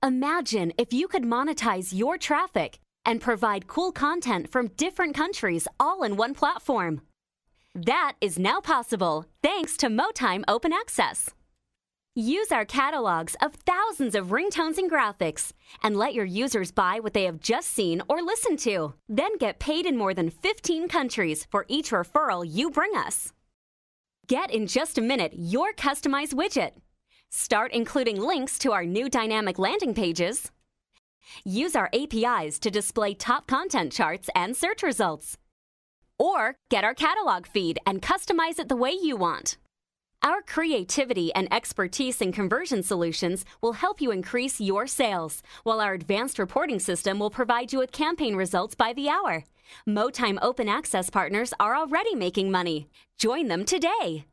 Imagine if you could monetize your traffic and provide cool content from different countries all in one platform. That is now possible thanks to MoTime Open Access. Use our catalogs of thousands of ringtones and graphics and let your users buy what they have just seen or listened to. Then get paid in more than 15 countries for each referral you bring us. Get in just a minute your customized widget. Start including links to our new dynamic landing pages. Use our APIs to display top content charts and search results. Or get our catalog feed and customize it the way you want. Our creativity and expertise in conversion solutions will help you increase your sales, while our advanced reporting system will provide you with campaign results by the hour. MoTime Open Access partners are already making money. Join them today.